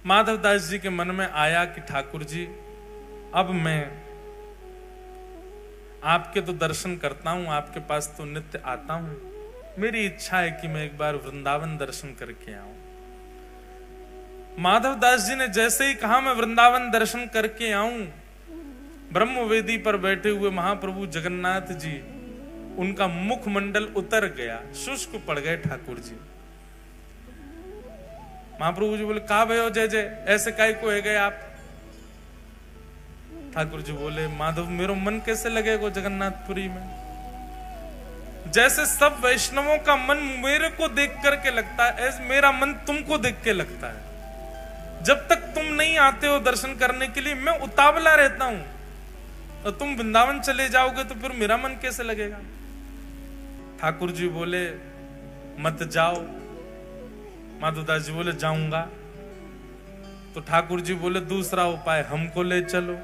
माधवदास जी के मन में आया कि ठाकुर जी, अब मैं आपके तो दर्शन करता हूं, आपके पास तो नित्य आता हूं, मेरी इच्छा है कि मैं एक बार वृंदावन दर्शन करके आऊं। माधवदास जी ने जैसे ही कहा मैं वृंदावन दर्शन करके आऊं, ब्रह्मवेदी पर बैठे हुए महाप्रभु जगन्नाथ जी, उनका मुखमंडल उतर गया, शुष्क पड़ गए ठाकुर जी। महाप्रभु जी बोले, कहा भयो जय जय, ऐसे काय को है गए आप? ठाकुर जी बोले, माधव मेरो मन कैसे लगेगा जगन्नाथपुरी में? जैसे सब वैष्णवों का मन मेरे को देख करके लगता है, ऐसे मेरा मन तुमको देख के लगता है। जब तक तुम नहीं आते हो दर्शन करने के लिए, मैं उतावला रहता हूं, और तुम वृंदावन चले जाओगे तो फिर मेरा मन कैसे लगेगा? ठाकुर जी बोले, मत जाओ। माधवदास जी बोले, जाऊंगा। तो ठाकुर जी बोले, दूसरा उपाय, हमको ले चलो।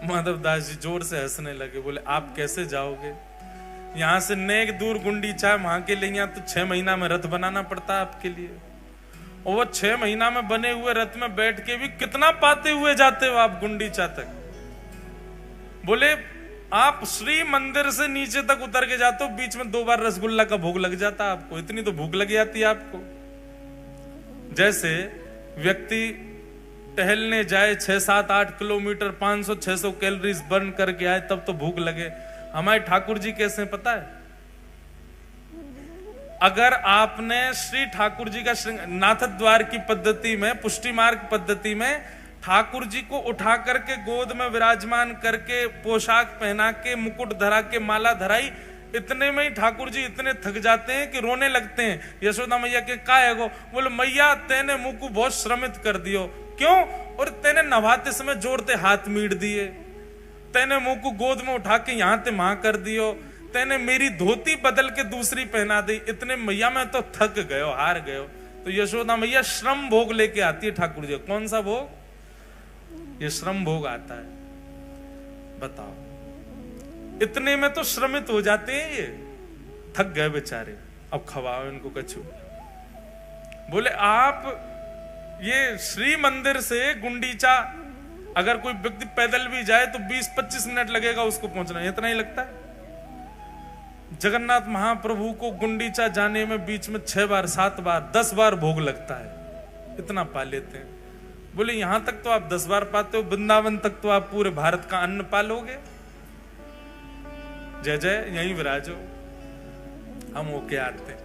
माधवदास जी जोर से हंसने लगे, बोले, आप कैसे जाओगे? यहां से नेक दूर गुंडीचा, वहां के लिए तो 6 महीना में रथ बनाना पड़ता है आपके लिए, और वो 6 महीना में बने हुए रथ में बैठ के भी कितना पाते हुए जाते हो आप गुंडीचा तक? बोले, आप श्री मंदिर से नीचे तक उतर के जाते हो, बीच में 2 बार रसगुल्ला का भोग लग जाता है आपको, इतनी तो भूख लग जाती है आपको। जैसे व्यक्ति टहलने जाए 6-7-8 किलोमीटर, 500-600 कैलोरीज बर्न करके आए, तब तो भूख लगे। हमारे ठाकुर जी कैसे पता है? अगर आपने श्री ठाकुर जी का नाथ द्वार की पद्धति में, पुष्टि मार्ग पद्धति में ठाकुर जी को उठा करके गोद में विराजमान करके, पोशाक पहना के, मुकुट धरा के, माला धराई, इतने में ही ठाकुर जी इतने थक जाते हैं कि रोने लगते हैं। यशोदा मैया के का है गो? बोले, मैया तेने मुंह को बहुत श्रमित कर दियो। क्यों? और तेने नभाते समय जोड़ते हाथ मीड़ दिए, तेने मुंह को गोद में उठा के यहां ते वहां कर दियो, तेने मेरी धोती बदल के दूसरी पहना दी, इतने मैया मैं तो थक गयो, हार गयो। तो यशोदा मैया श्रम भोग लेके आती है ठाकुर जी। कौन सा भोग? ये श्रम भोग आता है। बताओ, इतने में तो श्रमित हो जाते हैं, ये थक गए बेचारे, अब खवाओ इनको कछु। बोले, आप ये श्री मंदिर से गुंडीचा अगर कोई व्यक्ति पैदल भी जाए तो 20-25 मिनट लगेगा उसको पहुंचना, इतना ही लगता है। जगन्नाथ महाप्रभु को गुंडीचा जाने में बीच में 6 बार, 7 बार, 10 बार भोग लगता है, इतना पा लेते हैं। बोले, यहां तक तो आप 10 बार पाते हो, वृंदावन तक तो आप पूरे भारत का अन्न पालोगे। जय जय, यहीं विराजो, हम होके आते।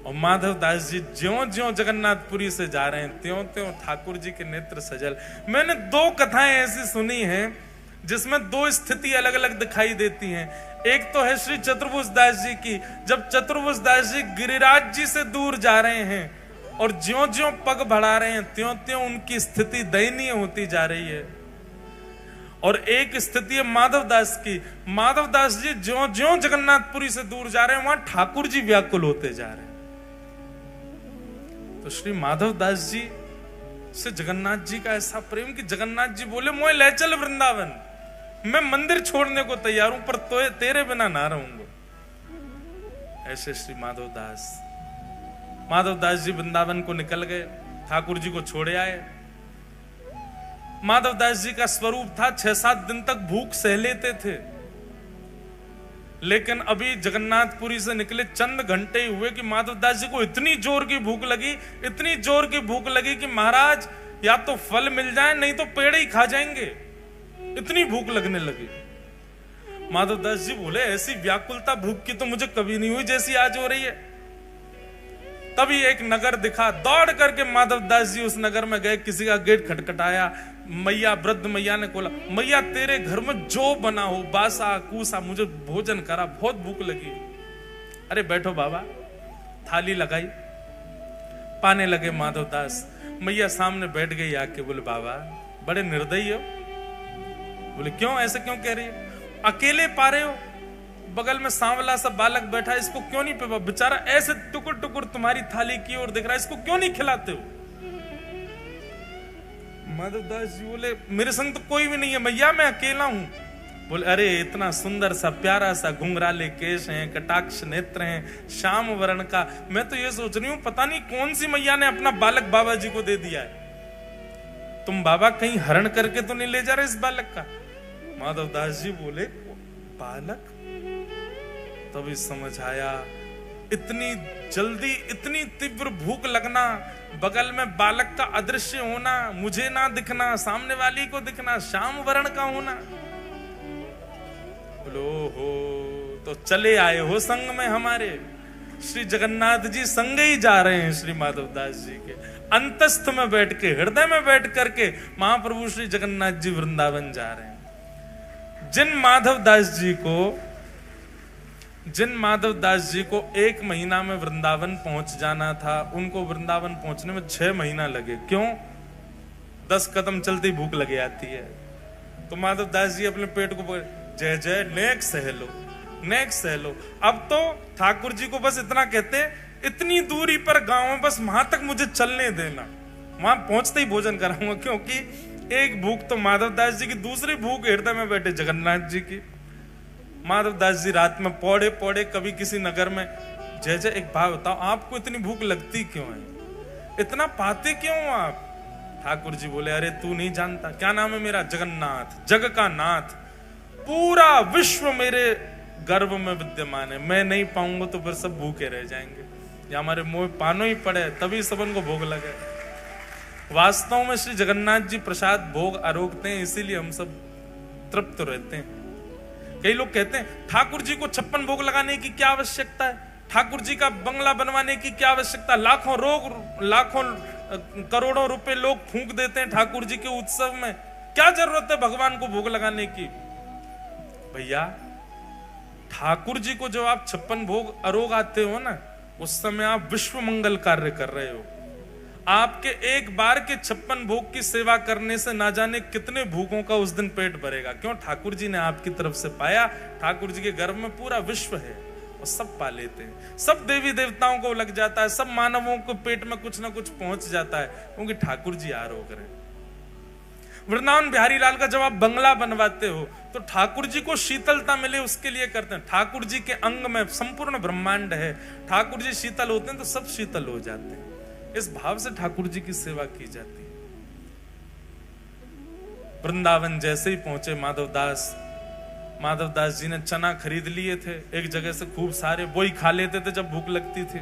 और माधवदास जी ज्यों ज्यों जगन्नाथपुरी से जा रहे हैं, त्यों त्यों ठाकुर जी के नेत्र सजल। मैंने 2 कथाएं ऐसी सुनी हैं जिसमें 2 स्थिति अलग अलग दिखाई देती हैं। एक तो है श्री चतुर्भुज दास जी की, जब चतुर्भुज दास जी गिरिराज जी से दूर जा रहे हैं और ज्यों ज्यों पग बढ़ा रहे हैं, त्यों त्यों उनकी स्थिति दयनीय होती जा रही है। और एक स्थिति है माधवदास की, माधवदास जी ज्यों ज्यों जगन्नाथपुरी से दूर जा रहे हैं, वहां ठाकुर जी व्याकुल होते जा रहे हैं। तो श्री माधवदास जी से जगन्नाथ जी का ऐसा प्रेम कि जगन्नाथ जी बोले, मोए ले चल वृंदावन, मैं मंदिर छोड़ने को तैयार हूं, पर तो तेरे बिना ना रहूंगा। ऐसे श्री माधवदास जी वृंदावन को निकल गए, ठाकुर जी को छोड़े आए। माधवदास जी का स्वरूप था 6-7 दिन तक भूख सह लेते थे, लेकिन अभी जगन्नाथपुरी से निकले चंद घंटे ही हुए कि माधवदास जी को इतनी जोर की भूख लगी, इतनी जोर की भूख लगी कि महाराज या तो फल मिल जाए, नहीं तो पेड़ ही खा जाएंगे, इतनी भूख लगने लगी। माधवदास जी बोले, ऐसी व्याकुलता भूख की तो मुझे कभी नहीं हुई जैसी आज हो रही है। तभी एक नगर दिखा, दौड़ करके माधवदास जी उस नगर में गए, किसी का गेट खटखटाया, मैया, वृद्ध मैया ने बोला, मैया तेरे घर में जो बना हो, बासा कूसा, मुझे भोजन करा, बहुत भूख लगी। अरे बैठो बाबा, थाली लगाई, पाने लगे माधवदास। मैया सामने बैठ गई आके, बोले, बाबा बड़े निर्दयी हो। बोले, क्यों, ऐसे क्यों कह रही है? अकेले पा रहे हो, बगल में सांवला सा बालक बैठा, इसको क्यों नहीं पे, बेचारा ऐसे टुकुर टुकुर तुम्हारी थाली की ओर दिख रहा है, इसको क्यों नहीं खिलाते हो? माधवदास जी बोले, मेरे संग तो कोई भी नहीं है मैया, मैं अकेला हूं। बोले अरे इतना सुंदर सा प्यारा सा घुंघराले केश हैं, कटाक्ष नेत्र हैं, श्याम वर्ण का। मैं तो ये सोच रही हूं पता नहीं कौन सी मैया ने अपना बालक बाबा जी को दे दिया है। तुम बाबा कहीं हरण करके तो नहीं ले जा रहे इस बालक का? माधवदास जी बोले बालक? तभी समझ आया, इतनी जल्दी इतनी तीव्र भूख लगना, बगल में बालक का अदृश्य होना, मुझे ना दिखना, सामने वाली को दिखना, श्याम वर्ण का होना। बोलो हो तो चले आए हो संग में हमारे। श्री जगन्नाथ जी संग ही जा रहे हैं श्री माधवदास जी के। अंतस्थ में बैठ के, हृदय में बैठ करके महाप्रभु श्री जगन्नाथ जी वृंदावन जा रहे हैं। जिन माधवदास जी को 1 महीना में वृंदावन पहुंच जाना था, उनको वृंदावन पहुंचने में 6 महीना लगे। क्यों? 10 कदम चलती भूख लगे आती है। तो माधवदास जी अपने पेट को जय जय नेक सहलो, नेक सहलो। अब तो ठाकुर जी को बस इतना कहते, इतनी दूरी पर गांव है, बस वहां तक मुझे चलने देना, वहां पहुंचते ही भोजन कराऊंगा। क्योंकि एक भूख तो माधवदास जी की, दूसरी भूख हृदय में बैठे जगन्नाथ जी की। माधवदास जी रात में पौड़े पौड़े कभी किसी नगर में, जय जय एक बात बताओ, आपको इतनी भूख लगती क्यों है? इतना पाते क्यों आप? ठाकुर जी बोले अरे तू नहीं जानता, क्या नाम है मेरा? जगन्नाथ, जग का नाथ। पूरा विश्व मेरे गर्भ में विद्यमान है, मैं नहीं पाऊंगा तो फिर सब भूखे रह जाएंगे, या हमारे मुंह पानो ही पड़े तभी सबन को भोग लगे। वास्तव में श्री जगन्नाथ जी प्रसाद भोग आरोगते हैं, इसीलिए हम सब तृप्त रहते हैं। कई लोग कहते हैं ठाकुर जी को 56 भोग लगाने की क्या आवश्यकता है, ठाकुर जी का बंगला बनवाने की क्या आवश्यकता, लाखों करोड़ों रुपए लोग फूंक देते हैं ठाकुर जी के उत्सव में, क्या जरूरत है भगवान को भोग लगाने की? भैया ठाकुर जी को जब आप 56 भोग आरोग आते हो ना, उस समय आप विश्व मंगल कार्य कर रहे हो। आपके एक बार के 56 भोग की सेवा करने से ना जाने कितने भूखों का उस दिन पेट भरेगा। क्यों? ठाकुर जी ने आपकी तरफ से पाया। ठाकुर जी के गर्भ में पूरा विश्व है और सब पा लेते हैं। सब देवी देवताओं को लग जाता है, सब मानवों को पेट में कुछ ना कुछ पहुंच जाता है, क्योंकि ठाकुर जी आरोग रहे। वृंदावन बिहारी लाल का जब आप बंगला बनवाते हो तो ठाकुर जी को शीतलता मिले उसके लिए करते हैं। ठाकुर जी के अंग में संपूर्ण ब्रह्मांड है, ठाकुर जी शीतल होते हैं तो सब शीतल हो जाते हैं। इस भाव से ठाकुर जी की सेवा की जाती है। वृंदावन जैसे ही पहुंचे माधवदास जी ने चना खरीद लिए थे एक जगह से, खूब सारे, वो ही खा लेते थे जब भूख लगती थी।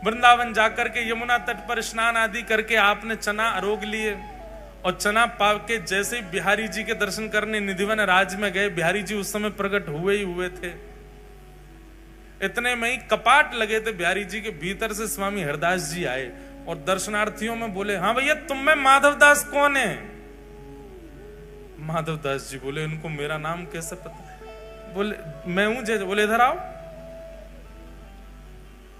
वृंदावन जाकर के यमुना तट पर स्नान आदि करके आपने चना आरोग लिए, और चना पाव के जैसे ही बिहारी जी के दर्शन करने निधिवन राज में गए, बिहारी जी उस समय प्रकट हुए ही हुए थे। इतने में ही कपाट लगे थे बिहारी जी के भीतर से स्वामी हरदास जी आए और दर्शनार्थियों में बोले, हाँ भैया तुम में माधवदास कौन है? माधवदास जी बोले, इनको मेरा नाम कैसे पता? बोले मैं हूं जय। बोले इधर आओ।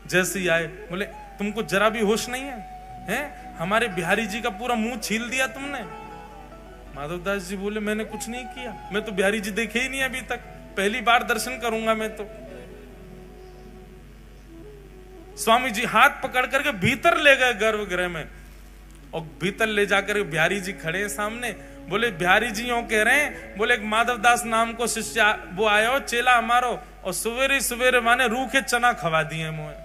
जैसे ही आए बोले, तुमको जरा भी होश नहीं है? हैं? हमारे बिहारी जी का पूरा मुंह छील दिया तुमने। माधवदास जी बोले, मैंने कुछ नहीं किया, मैं तो बिहारी जी देखे ही नहीं अभी तक, पहली बार दर्शन करूंगा मैं तो। स्वामी जी हाथ पकड़ करके भीतर ले गए गर्भगृह में, और भीतर ले जाकर बिहारी जी खड़े हैं सामने। बोले बिहारी जी यूं कह रहे हैं, बोले एक माधवदास नाम को शिष्य वो आया हो, चेला हमारो, और सवेरे सवेरे माने रूखे चना खवा दिए मुझे।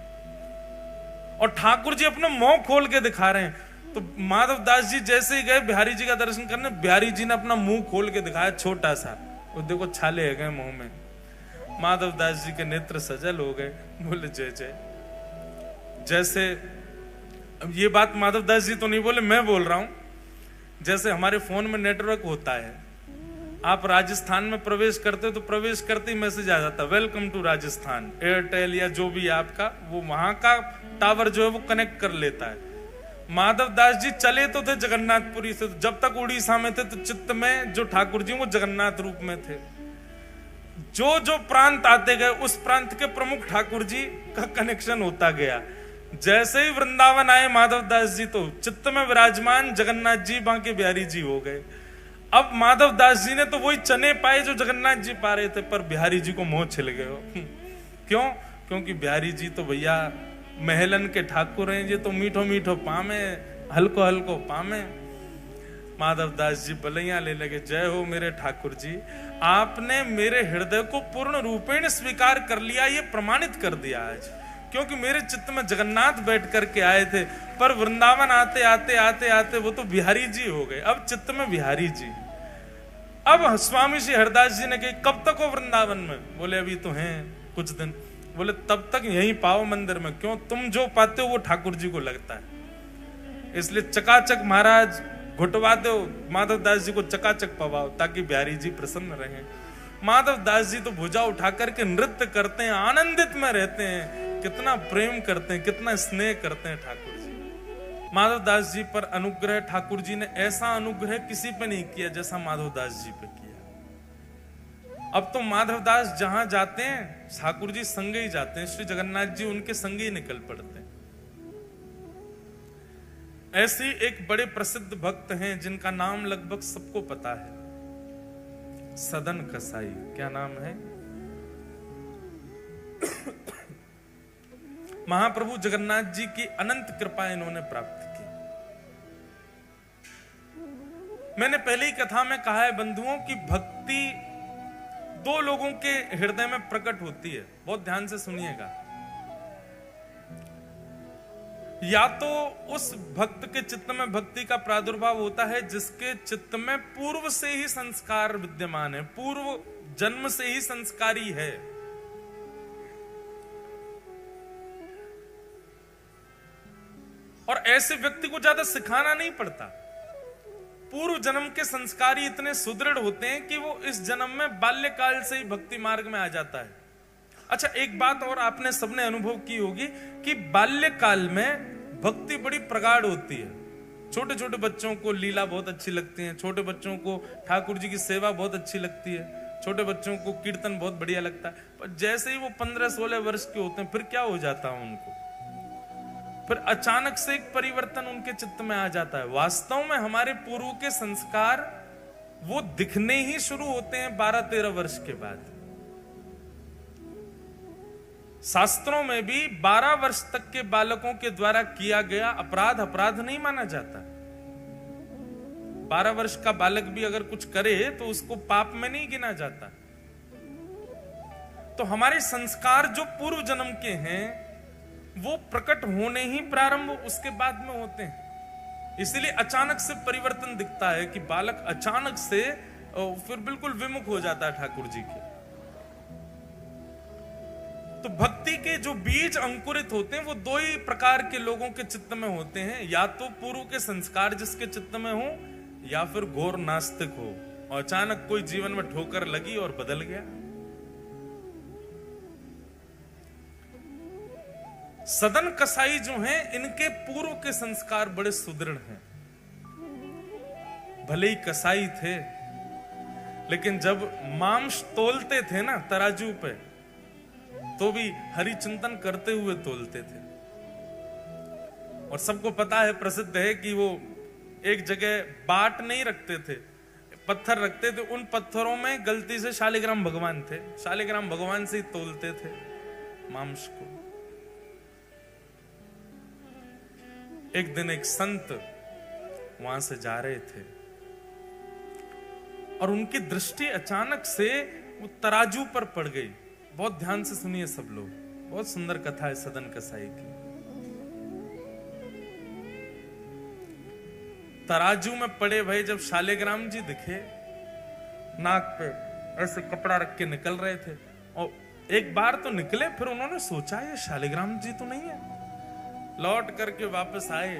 और ठाकुर जी अपना मुंह खोल के दिखा रहे हैं। तो माधवदास जी जैसे ही गए बिहारी जी का दर्शन करने, बिहारी जी ने अपना मुंह खोल के दिखाया छोटा सा, वो देखो छाले है गए मुंह में। माधवदास जी के नेत्र सजल हो गए, बोले जय जय। जैसे अब ये बात माधवदास जी तो नहीं बोले, मैं बोल रहा हूं। जैसे हमारे फोन में नेटवर्क होता है, आप राजस्थान में प्रवेश करते हो तो प्रवेश करते ही मैसेज आ जाता है, वेलकम टू राजस्थान। एयरटेल या जो भी आपका, वो वहां का टावर जो है वो कनेक्ट कर लेता है। माधवदास जी चले तो थे जगन्नाथपुरी से, जब तक उड़ीसा में थे तो चित्त में जो ठाकुर जी वो जगन्नाथ रूप में थे। जो जो प्रांत आते गए उस प्रांत के प्रमुख ठाकुर जी का कनेक्शन होता गया। जैसे ही वृंदावन आए माधवदास जी तो चित्त में विराजमान जगन्नाथ जी बांके बिहारी जी हो गए। अब माधवदास जी ने तो वही चने पाए जो जगन्नाथ जी पा रहे थे, पर बिहारी जी को मोह छिल गए हो। क्यों? क्योंकि बिहारी जी तो भैया महलन के ठाकुर हैं, ये तो मीठो मीठो पामे, हल्को हल्को पामे। माधवदास जी बलैया ले लगे, जय हो मेरे ठाकुर जी, आपने मेरे हृदय को पूर्ण रूपेण स्वीकार कर लिया, ये प्रमाणित कर दिया आज। क्योंकि मेरे चित्त में जगन्नाथ बैठ करके आए थे, पर वृंदावन आते आते आते आते वो तो बिहारी जी हो गए, अब चित्त में बिहारी जी। अब स्वामी श्री हरदास जी ने कही, कब तक हो वृंदावन में? बोले अभी तो हैं कुछ दिन। बोले तब तक यहीं पाओ मंदिर में। क्यों? तुम जो पाते हो वो ठाकुर जी को लगता है, इसलिए चकाचक महाराज घुटवा दो, माधवदास जी को चकाचक पवाओ, ताकि बिहारी जी प्रसन्न रहें। माधवदास जी तो भुजा उठा करके नृत्य करते हैं, आनंदित में रहते हैं, कितना प्रेम करते हैं, कितना स्नेह करते हैं ठाकुर जी। माधवदास जी पर अनुग्रह, ठाकुर जी ने ऐसा अनुग्रह किसी पे नहीं किया जैसा माधवदास जी पे किया। अब तो माधवदास जहां जाते हैं ठाकुर जी संगे ही जाते हैं, श्री जगन्नाथ जी उनके संगे ही निकल पड़ते हैं। ऐसे ही एक बड़े प्रसिद्ध भक्त हैं जिनका नाम लगभग सबको पता है, सदन कसाई। क्या नाम है? महाप्रभु जगन्नाथ जी की अनंत कृपा इन्होंने प्राप्त की। मैंने पहले ही कथा में कहा है बंधुओं की भक्ति दो लोगों के हृदय में प्रकट होती है, बहुत ध्यान से सुनिएगा। या तो उस भक्त के चित्त में भक्ति का प्रादुर्भाव होता है जिसके चित्त में पूर्व से ही संस्कार विद्यमान है, पूर्व जन्म से ही संस्कारी है। और ऐसे व्यक्ति को ज्यादा सिखाना नहीं पड़ता, पूर्व जन्म के संस्कार ही इतने सुदृढ़ होते हैं कि वो इस जन्म में बाल्यकाल से ही भक्ति मार्ग में आ जाता है। अच्छा, एक बात और आपने सबने अनुभव की होगी कि बाल्यकाल में भक्ति बड़ी प्रगाढ़ होती है। छोटे छोटे बच्चों को लीला बहुत अच्छी लगती है, छोटे बच्चों को ठाकुर जी की सेवा बहुत अच्छी लगती है, छोटे बच्चों को कीर्तन बहुत बढ़िया लगता है। पर जैसे ही वो 15-16 वर्ष के होते हैं, फिर क्या हो जाता है उनको, फिर अचानक से एक परिवर्तन उनके चित्त में आ जाता है। वास्तव में हमारे पूर्व के संस्कार वो दिखने ही शुरू होते हैं 12-13 वर्ष के बाद। शास्त्रों में भी 12 वर्ष तक के बालकों के द्वारा किया गया अपराध अपराध नहीं माना जाता। 12 वर्ष का बालक भी अगर कुछ करे तो उसको पाप में नहीं गिना जाता। तो हमारे संस्कार जो पूर्व जन्म के हैं वो प्रकट होने ही प्रारंभ उसके बाद में होते हैं। इसलिए अचानक से परिवर्तन दिखता है कि बालक अचानक से फिर बिल्कुल विमुख हो जाता है ठाकुर जी के। तो भक्ति के जो बीज अंकुरित होते हैं वो दो ही प्रकार के लोगों के चित्त में होते हैं, या तो पूर्व के संस्कार जिसके चित्त में हो, या फिर घोर नास्तिक हो और अचानक कोई जीवन में ठोकर लगी और बदल गया। सदन कसाई जो हैं इनके पूर्व के संस्कार बड़े सुदृढ़ हैं। भले ही कसाई थे लेकिन जब मांस तोलते थे ना तराजू पे, तो भी हरि चिंतन करते हुए तोलते थे। और सबको पता है, प्रसिद्ध है कि वो एक जगह बाट नहीं रखते थे, पत्थर रखते थे। उन पत्थरों में गलती से शालिग्राम भगवान थे, शालिग्राम भगवान से ही तोलते थे मांस को। एक दिन एक संत वहां से जा रहे थे और उनकी दृष्टि अचानक से वो तराजू पर पड़ गई। बहुत ध्यान से सुनिए सब लोग, बहुत सुंदर कथा है सदन कसाई की। तराजू में पड़े भाई जब शालिग्राम जी दिखे, नाक पे ऐसे कपड़ा रख के निकल रहे थे, और एक बार तो निकले, फिर उन्होंने सोचा ये शालिग्राम जी तो नहीं है। लौट करके वापस आए,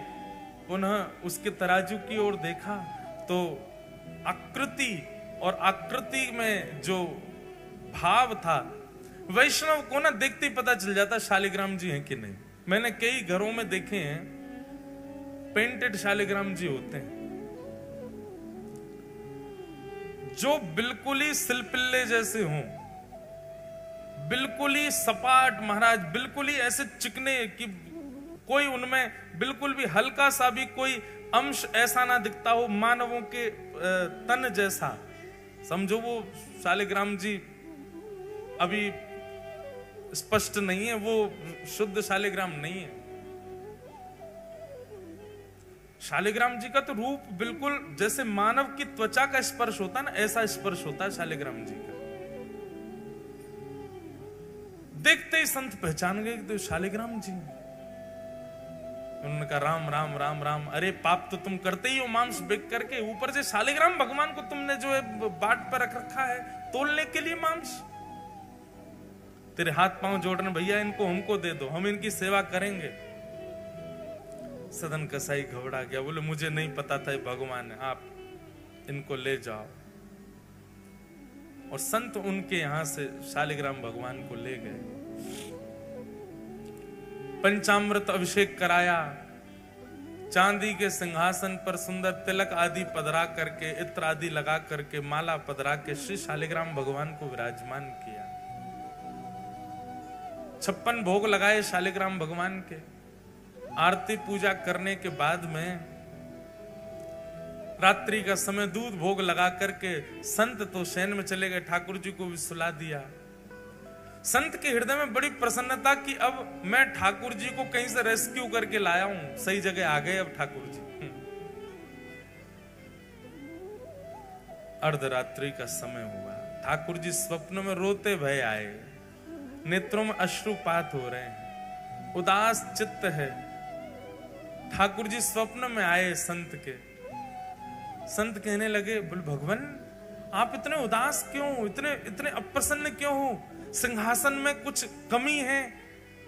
पुनः उसके तराजू की ओर देखा तो आकृति और आकृति में जो भाव था, वैष्णव को ना देखते ही पता चल जाता शालिग्राम जी हैं कि नहीं। मैंने कई घरों में देखे हैं पेंटेड शालिग्राम जी होते हैं जो बिल्कुल ही सिलपिल्ले जैसे हों, बिल्कुल ही सपाट महाराज, बिल्कुल ही ऐसे चिकने कि कोई उनमें बिल्कुल भी हल्का सा भी कोई अंश ऐसा ना दिखता हो मानवों के तन जैसा। समझो वो शालिग्राम जी अभी स्पष्ट नहीं है, वो शुद्ध शालिग्राम नहीं है। शालिग्राम जी का तो रूप बिल्कुल जैसे मानव की त्वचा का स्पर्श होता है ना, ऐसा स्पर्श होता है शालिग्राम जी का। देखते ही संत पहचान गए तो शालिग्राम जी। उन्होंने कहा राम राम राम राम। अरे पाप तो तुम करते ही हो मांस बेच करके, ऊपर से शालिग्राम भगवान को तुमने जो है बाट पर रख रखा है तोलने के लिए मांस। तेरे हाथ पांव जोड़ रहे भैया, इनको हमको दे दो, हम इनकी सेवा करेंगे। सदन कसाई घबरा गया, बोले मुझे नहीं पता था ये भगवान है, आप इनको ले जाओ। और संत उनके यहां से शालिग्राम भगवान को ले गए, पंचामृत अभिषेक कराया, चांदी के सिंहासन पर सुंदर तिलक आदि पधरा करके, इत्र आदि लगा करके, माला पधरा के श्री शालिग्राम भगवान को विराजमान किया। 56 भोग लगाए शालिग्राम भगवान के। आरती पूजा करने के बाद में रात्रि का समय दूध भोग लगा करके संत तो शयन में चले गए, ठाकुर जी को भी सुला दिया। संत के हृदय में बड़ी प्रसन्नता कि अब मैं ठाकुर जी को कहीं से रेस्क्यू करके लाया हूं, सही जगह आ गए अब ठाकुर जी। अर्धरात्रि का समय हुआ, ठाकुर जी स्वप्न में रोते भय आए, नेत्रों में अश्रुपात हो रहे हैं, उदास चित्त है। ठाकुर जी स्वप्न में आए संत के। संत कहने लगे, बोल भगवान आप इतने उदास क्यों, इतने अप्रसन्न क्यों हो? सिंहासन में कुछ कमी है?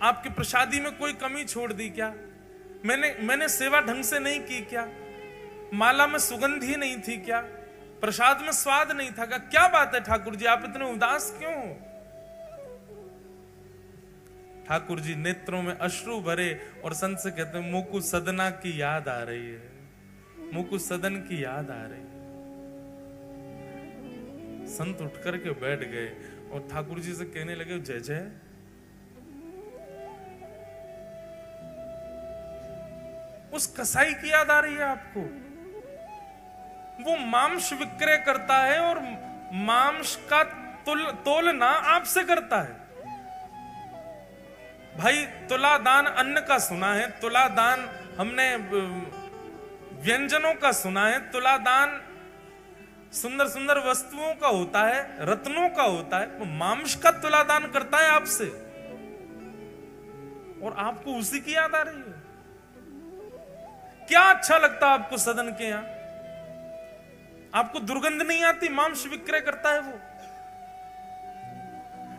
आपकी प्रसादी में कोई कमी छोड़ दी क्या? मैंने सेवा ढंग से नहीं की क्या? माला में सुगंध ही नहीं थी क्या? प्रसाद में स्वाद नहीं था क्या? क्या बात है ठाकुर जी, आप इतने उदास क्यों हो? ठाकुर जी नेत्रों में अश्रु भरे और संत से कहते हैं, मुकु सदना की याद आ रही है, मुकु सदन की याद आ रही है। संत उठ करके बैठ गए और ठाकुर जी से कहने लगे, जय जय। उस कसाई की याद आ रही है आपको? वो मांस विक्रय करता है और मांस का तोलना आपसे करता है। भाई तुला दान अन्न का सुना है, तुला दान हमने व्यंजनों का सुना है, तुला दान सुंदर सुंदर वस्तुओं का होता है, रत्नों का होता है। वो मांस का तुला दान करता है आपसे और आपको उसी की याद आ रही है। क्या अच्छा लगता है आपको सदन के यहां? आपको दुर्गंध नहीं आती? मांस विक्रय करता है वो।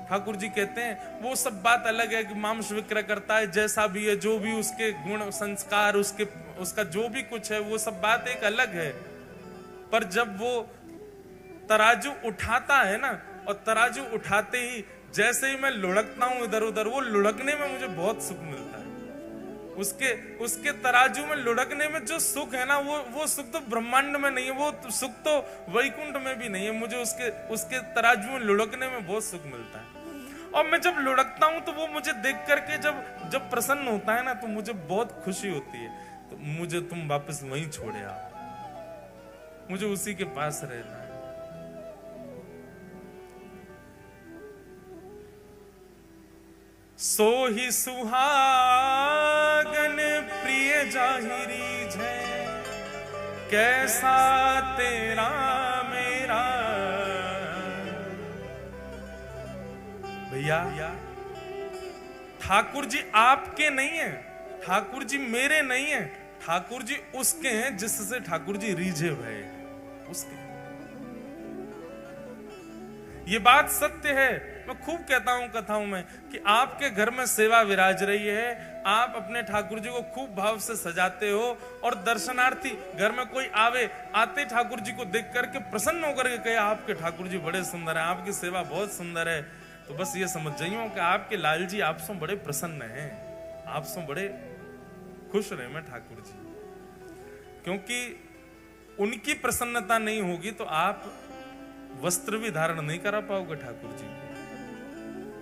ठाकुर जी कहते हैं वो सब बात अलग है कि मांस विक्रय करता है, जैसा भी है, जो भी उसके गुण संस्कार, उसका जो भी कुछ है, वो सब बात एक अलग है। पर जब वो तराजू उठाता है ना, और तराजू उठाते ही जैसे ही मैं लुढ़कता हूं इधर उधर, वो लुढ़कने में मुझे बहुत सुख मिलता है। उसके तराजू में लुढ़कने में जो सुख है ना, वो सुख तो ब्रह्मांड में नहीं है, वो सुख तो वैकुंठ में भी नहीं है। मुझे उसके तराजू में लुढ़कने में बहुत सुख मिलता है। और मैं जब लुढ़कता हूं तो वो मुझे देख करके जब प्रसन्न होता है ना, तो मुझे बहुत खुशी होती है। तो मुझे तुम वापस वहीं छोड़े आओ, मुझे उसी के पास रहना है। सो ही सुहागन प्रिय जाहिरी जय, कैसा तेरा मेरा। भैया ठाकुर जी आपके नहीं है, ठाकुर जी मेरे नहीं है, ठाकुर जी उसके हैं जिससे ठाकुर जी रीझे भय उसके। ये बात सत्य है। मैं खूब कहता हूं कथाओं में कि आपके घर में सेवा विराज रही है, आप अपने ठाकुर जी को खूब भाव से सजाते हो, और दर्शनार्थी घर में कोई आते ठाकुर जी को देख करके प्रसन्न होकर के कहे, आपके ठाकुर जी बड़े सुंदर हैं, आपकी सेवा बहुत सुंदर है। तो बस ये समझ जाइए कि आपके लाल जी आपसे बड़े प्रसन्न हैं, आपसे बड़े खुश रहे मैं ठाकुर जी। क्योंकि उनकी प्रसन्नता नहीं होगी तो आप वस्त्र भी धारण नहीं करा पाओगे ठाकुर जी।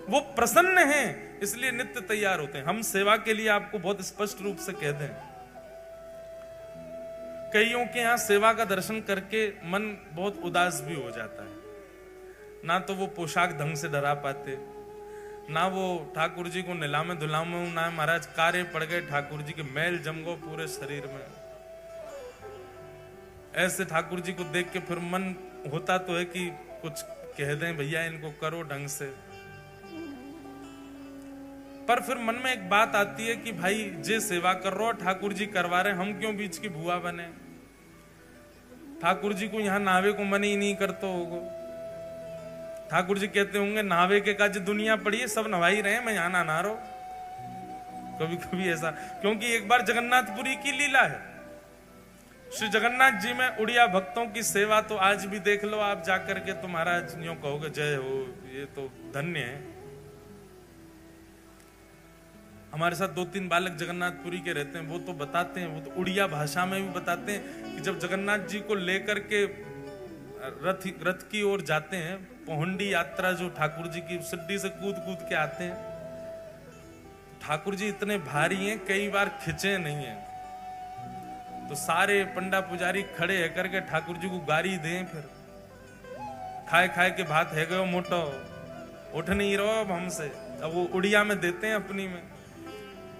वो प्रसन्न हैं, इसलिए नित्य तैयार होते हैं। हम सेवा के लिए आपको बहुत स्पष्ट रूप से कह दें, कईयों के यहां सेवा का दर्शन करके मन बहुत उदास भी हो जाता है। ना तो वो पोशाक ढंग से डरा पाते, ना वो ठाकुर जी को निलामे धुलामे, ना महाराज कार्य पड़ गए, ठाकुर जी के मैल जम गो पूरे शरीर में, ऐसे ठाकुर जी को देख के फिर मन होता तो है कि कुछ कह दें, भैया इनको करो ढंग से, पर फिर मन में एक बात आती है कि भाई जे सेवा कर रहे हो ठाकुर जी करवा रहे, हम क्यों बीच की भुआ बने। ठाकुर जी को यहाँ नावे को मन ही नहीं करते होगो। ठाकुर जी कहते होंगे नावे के काज दुनिया पड़ी है, सब नवा ही रहे, मैं यहाँ ना रहो। कभी कभी ऐसा, क्योंकि एक बार जगन्नाथपुरी की लीला है, श्री जगन्नाथ जी में उड़िया भक्तों की सेवा तो आज भी देख लो आप जाकर के, तो महाराज यूं कहोगे जय हो, ये तो धन्य है। हमारे साथ 2-3 बालक जगन्नाथपुरी के रहते हैं, वो तो बताते हैं, वो तो उड़िया भाषा में भी बताते हैं कि जब जगन्नाथ जी को लेकर के रथ की ओर जाते हैं, पहुंडी यात्रा जो ठाकुर जी की सिड्डी से कूद कूद के आते हैं, ठाकुर जी इतने भारी हैं कई बार खिंचे नहीं है, तो सारे पंडा पुजारी खड़े है करके ठाकुर जी को गारी दें, फिर खाए खाए के भात है गयो मोटो, उठ नहीं रहो अब हमसे। अब वो उड़िया में देते हैं अपनी में,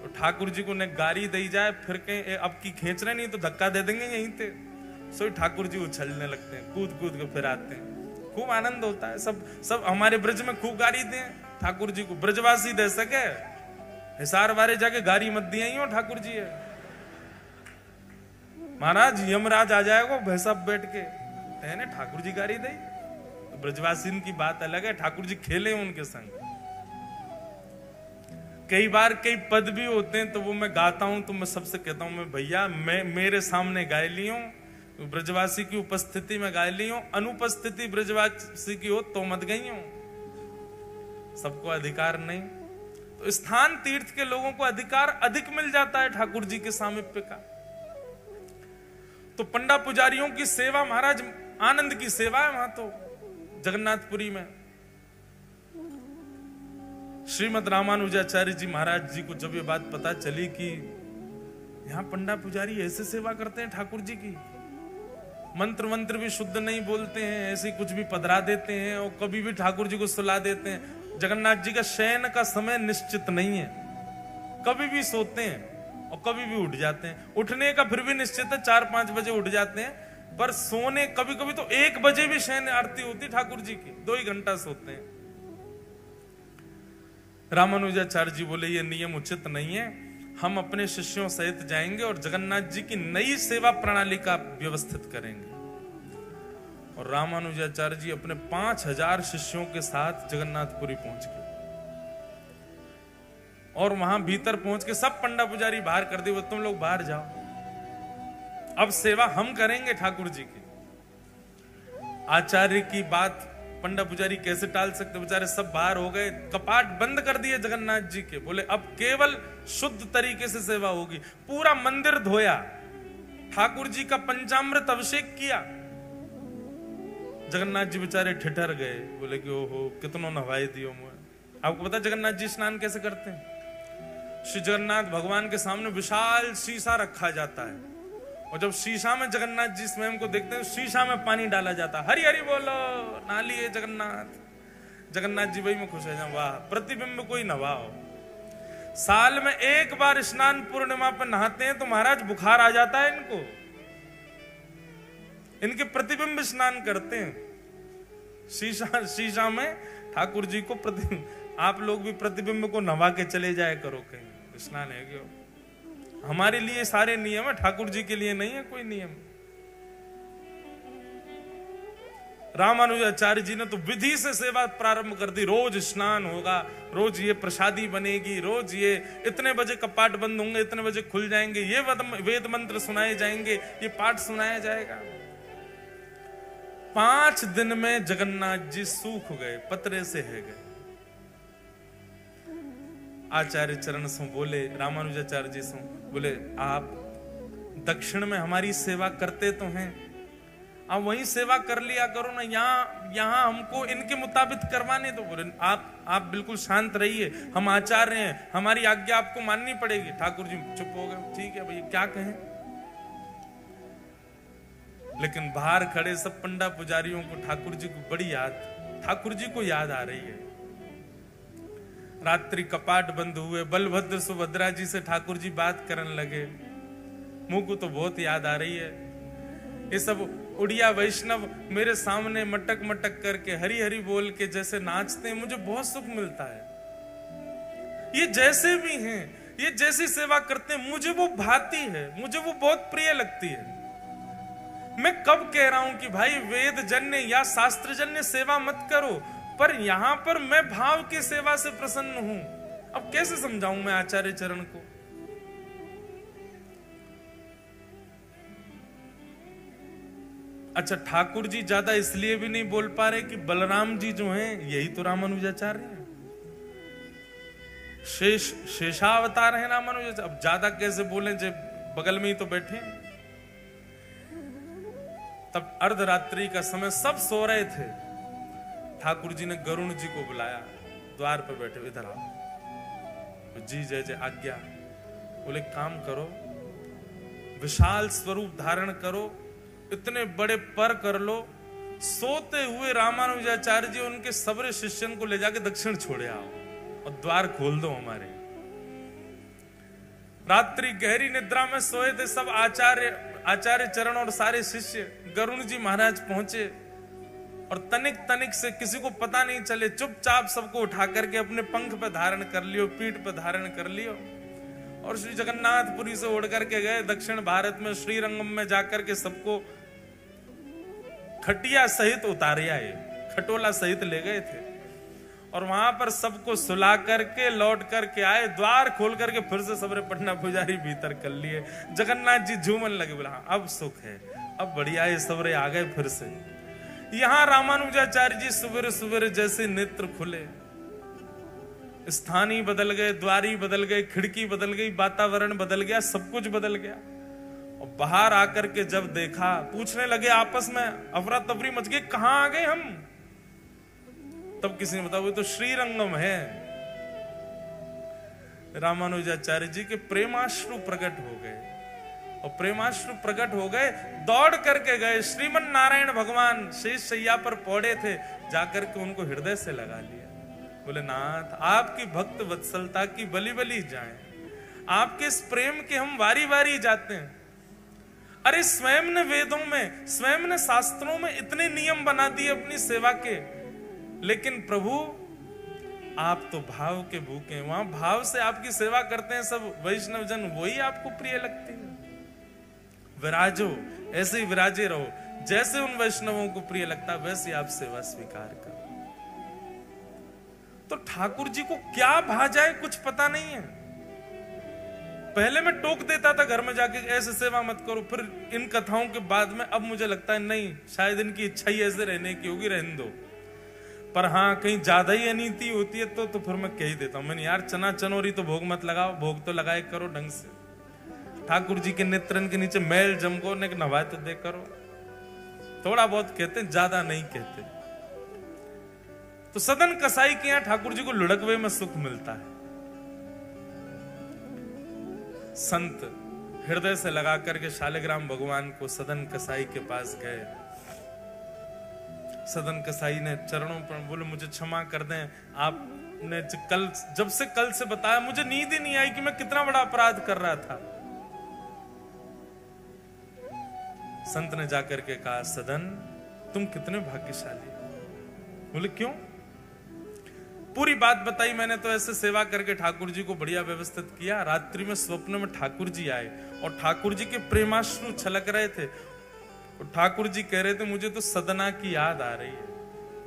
तो ठाकुर जी को ने गारी दी जाए, फिर कहीं अब की खींच रहे नहीं तो धक्का दे देंगे यहीं पे, सो ठाकुर जी उछलने लगते हैं, कूद कूद के फिर आते हैं। खूब आनंद होता है। सब हमारे ब्रज में खूब गारी दें ठाकुर जी को, ब्रजवासी दे सके, हिसार वारे जाके गारी मत दिया ही हो ठाकुर जी है। महाराज यमराज आ जाएगा भैंसा बैठ के, है ठाकुर जी गारी दे, तो ब्रजवासी की बात अलग है, ठाकुर जी खेले उनके संग। कई बार कई पद भी होते हैं तो वो मैं गाता हूं, तो मैं सबसे कहता हूं, मैं भैया मैं मेरे सामने गाय ली हूं, ब्रजवासी की उपस्थिति में गाय ली हूं, अनुपस्थिति ब्रजवासी की हो तो मत गई हूं। सबको अधिकार नहीं, तो स्थान तीर्थ के लोगों को अधिकार अधिक मिल जाता है ठाकुर जी के सामीप्य का। तो पंडा पुजारियों की सेवा महाराज आनंद की सेवा है वहां तो जगन्नाथपुरी में। श्रीमद रामानुजाचार्य जी महाराज जी को जब ये बात पता चली कि यहां पंडा पुजारी ऐसे सेवा करते हैं ठाकुर जी की, मंत्र भी शुद्ध नहीं बोलते हैं, ऐसे कुछ भी पधरा देते हैं और कभी भी ठाकुर जी को सुला देते हैं। जगन्नाथ जी का शयन का समय निश्चित नहीं है, कभी भी सोते हैं और कभी भी उठ जाते हैं। उठने का फिर भी निश्चित है, 4-5 बजे उठ जाते हैं, पर सोने कभी कभी तो 1 बजे भी शयन आरती होती ठाकुर जी की, 2 ही घंटा सोते हैं। रामानुजाचार्य जी बोले ये नियम उचित नहीं है, हम अपने शिष्यों सहित जाएंगे और जगन्नाथ जी की नई सेवा प्रणाली का व्यवस्थित करेंगे। और रामानुजाचार्य जी अपने 5000 शिष्यों के साथ जगन्नाथपुरी पहुंच गए और वहां भीतर पहुंच के सब पंडा पुजारी बाहर कर दिए, तुम लोग बाहर जाओ, अब सेवा हम करेंगे ठाकुर जी की। आचार्य की बात पंडा पुजारी कैसे टाल सकते, बेचारे सब बाहर हो गए, कपाट बंद कर दिए जगन्नाथ जी के, बोले अब केवल शुद्ध तरीके से सेवा होगी। पूरा मंदिर धोया, ठाकुर जी का पंचामृत अभिषेक किया। जगन्नाथ जी बेचारे ठिठर गए, बोले कि ओहो कितनों नवाई दियो मुझे। आपको पता जगन्नाथ जी स्नान कैसे करते हैं? श्री जगन्नाथ भगवान के सामने विशाल शीशा रखा जाता है और जब शीशा में जगन्नाथ जी स्वयं को देखते हैं, शीशा में पानी डाला जाता है, हरि हरि बोलो, नाली है जगन्नाथ। जगन्नाथ जी वही में खुश है, वाह प्रतिबिंब कोई नवाओ। साल में 1 बार स्नान पूर्णिमा पर नहाते हैं तो महाराज बुखार आ जाता है इनको, इनके प्रतिबिंब स्नान करते हैं शीशा में ठाकुर जी को प्रतिबिंब। आप लोग भी प्रतिबिंब को नवा के चले जाए करो कहीं, स्नान है क्यों? हमारे लिए सारे नियम है, ठाकुर जी के लिए नहीं है कोई नियम। रामानुजाचार्य जी ने तो विधि से सेवा प्रारंभ कर दी, रोज स्नान होगा, रोज ये प्रसादी बनेगी, रोज ये इतने बजे कपाट बंद होंगे, इतने बजे खुल जाएंगे, ये वेद मंत्र सुनाए जाएंगे, ये पाठ सुनाया जाएगा। 5 दिन में जगन्नाथ जी सूख गए, पतरे से है गए। आचार्य चरण सो बोले, रामानुजाचार्य जी सो बोले, आप दक्षिण में हमारी सेवा करते तो हैं, आप वहीं सेवा कर लिया करो ना, यहाँ हमको इनके मुताबिक करवाने। तो बोले आप बिल्कुल शांत रहिए, हम आचार्य हैं, हमारी आज्ञा आपको माननी पड़ेगी। ठाकुर जी चुप हो गए, ठीक है भैया क्या कहें। लेकिन बाहर खड़े सब पंडा पुजारियों को ठाकुर जी को बड़ी याद, ठाकुर जी को याद आ रही है। रात्रि कपाट बंद हुए, बलभद्र सुभद्रा जी से ठाकुर जी बात करने लगे, मुंह को तो बहुत याद आ रही है। ये सब उड़िया वैष्णव मेरे सामने मटक मटक करके हरी हरी बोल के जैसे नाचते हैं, मुझे बहुत सुख मिलता है। ये जैसे भी हैं, ये जैसी सेवा करते हैं, मुझे वो भाती है, मुझे वो बहुत प्रिय लगती है। मैं कब कह रहा हूं कि भाई वेद जन्य या शास्त्र जन्य सेवा मत करो, पर यहां पर मैं भाव की सेवा से प्रसन्न हूं। अब कैसे समझाऊं मैं आचार्य चरण को? अच्छा, ठाकुर जी ज्यादा इसलिए भी नहीं बोल पा रहे कि बलराम जी जो हैं यही तो रामानुजाचार्य हैं, शेषावतार है रामानुजाचार्य। अब ज्यादा कैसे बोले जब बगल में ही तो बैठे हैं। तब अर्धरात्रि का समय, सब सो रहे थे। ठाकुर जी ने गरुण जी को बुलाया, द्वार पर बैठे, इधर आओ जी, जय जय आज्ञा। बोले काम करो, विशाल स्वरूप धारण करो, इतने बड़े पर कर लो, सोते हुए रामानुजाचार्य जी उनके सबरे शिष्यन को ले जाके दक्षिण छोड़े आओ और द्वार खोल दो हमारे। रात्रि गहरी निद्रा में सोए थे सब आचार्य चरण और सारे शिष्य। गरुण जी महाराज पहुंचे और तनिक तनिक से किसी को पता नहीं चले, चुपचाप सबको उठा करके अपने पंख पे धारण कर लियो, पीठ पे धारण कर लियो और श्री जगन्नाथपुरी से उड़ करके गए दक्षिण भारत में। श्रीरंगम में जाकर के सबको खटिया सहित उतारे आए, खटोला सहित ले गए थे और वहां पर सबको सुला करके लौट करके आए। द्वार खोल करके फिर से सबरे पटना पुजारी भीतर कर लिए। जगन्नाथ जी झूमन लगे, बोला अब सुख है, अब बढ़िया है, सबरे आ गए फिर से। यहां रामानुजाचार्य जी सुबह सुबह जैसे नेत्र खुले, स्थान ही बदल गए, द्वारी बदल गए, खिड़की बदल गई, वातावरण बदल गया, सब कुछ बदल गया। और बाहर आकर के जब देखा, पूछने लगे आपस में, अफरा तफरी मच गई, कहां आ गए हम? तब किसी ने बताया वो तो श्रीरंगम है। रामानुजाचार्य जी के प्रेमाश्रु प्रकट हो गए और प्रेमाश्रु प्रकट हो गए, दौड़ करके गए। श्रीमन नारायण भगवान शेष शैया पर पौड़े थे, जाकर के उनको हृदय से लगा लिया। बोले नाथ, आपकी भक्त वत्सलता की बलि बलि जाएं, आपके इस प्रेम के हम वारी वारी जाते हैं। अरे स्वयं ने वेदों में, स्वयं ने शास्त्रों में इतने नियम बना दिए अपनी सेवा के, लेकिन प्रभु आप तो भाव के भूखे हैं। वहां भाव से आपकी सेवा करते हैं सब वैष्णव जन, वही आपको प्रिय लगती है। विराजो, ऐसे ही विराजे रहो, जैसे उन वैष्णवों को प्रिय लगता वैसे आप सेवा स्वीकार करो। तो ठाकुर जी को क्या भा जाए कुछ पता नहीं है। पहले मैं टोक देता था घर में जाके, ऐसे सेवा मत करो, फिर इन कथाओं के बाद में अब मुझे लगता है नहीं, शायद इनकी इच्छा ही ऐसे रहने की होगी, रहने दो। पर हाँ, कहीं ज्यादा ही अनीति होती है तो फिर मैं कह ही देता हूं, मैंने यार चना चनोरी तो भोग मत लगाओ, भोग तो लगाए करो ढंग से। ठाकुर जी के नेत्रन के नीचे मैल जमको ने नवाए तो दे करो। थोड़ा बहुत कहते हैं, ज्यादा नहीं कहते। तो सदन कसाई के यहां ठाकुर जी को लुढ़कवे में सुख मिलता है। संत हृदय से लगा करके शालिग्राम भगवान को सदन कसाई के पास गए। सदन कसाई ने चरणों पर बोले मुझे क्षमा कर दें, आपने जब से कल से बताया मुझे नींद ही नहीं आई कि मैं कितना बड़ा अपराध कर रहा था। संत ने जाकर के कहा, सदन तुम कितने भाग्यशाली। बोले क्यों? पूरी बात बताई मैंने। तो ऐसे सेवा करके ठाकुर जी को बढ़िया व्यवस्थित किया। रात्रि में स्वप्न में ठाकुर जी आए और ठाकुर जी के प्रेमाश्रु छलक रहे थे। और ठाकुर जी कह रहे थे मुझे तो सदना की याद आ रही है,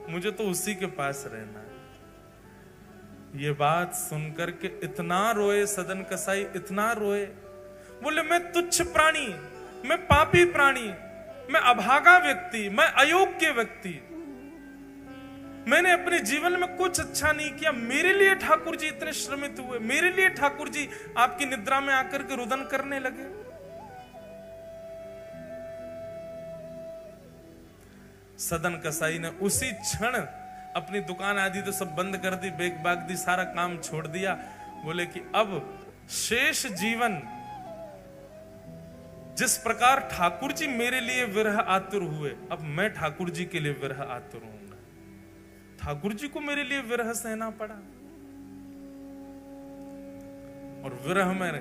मुझे तो उसी के पास रहना है। ये बात सुनकर के इतना रोए सदन कसाई, इतना रोए। बोले मैं तुच्छ प्राणी, मैं पापी प्राणी, मैं अभागा व्यक्ति, मैं अयोग्य व्यक्ति, मैंने अपने जीवन में कुछ अच्छा नहीं किया। मेरे लिए ठाकुर जी इतने श्रमित हुए, मेरे लिए ठाकुर जी आपकी निद्रा में आकर के रुदन करने लगे। सदन कसाई ने उसी क्षण अपनी दुकान आदि तो सब बंद कर दी, बेग बाग दी, सारा काम छोड़ दिया। बोले कि अब शेष जीवन जिस प्रकार ठाकुर जी मेरे लिए विरह आतुर हुए, अब मैं ठाकुर जी के लिए विरह आतुर हूंगा। ठाकुर जी को मेरे लिए विरह सहना पड़ा और विरह में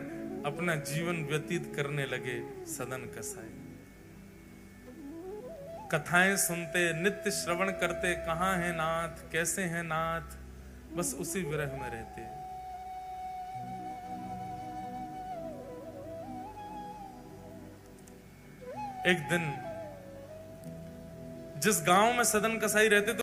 अपना जीवन व्यतीत करने लगे सदन कसाई। कथाएं सुनते, नित्य श्रवण करते, कहाँ है नाथ, कैसे हैं नाथ, बस उसी विरह में रहते हैं। एक दिन जिस गांव में सदन कसाई रहते थे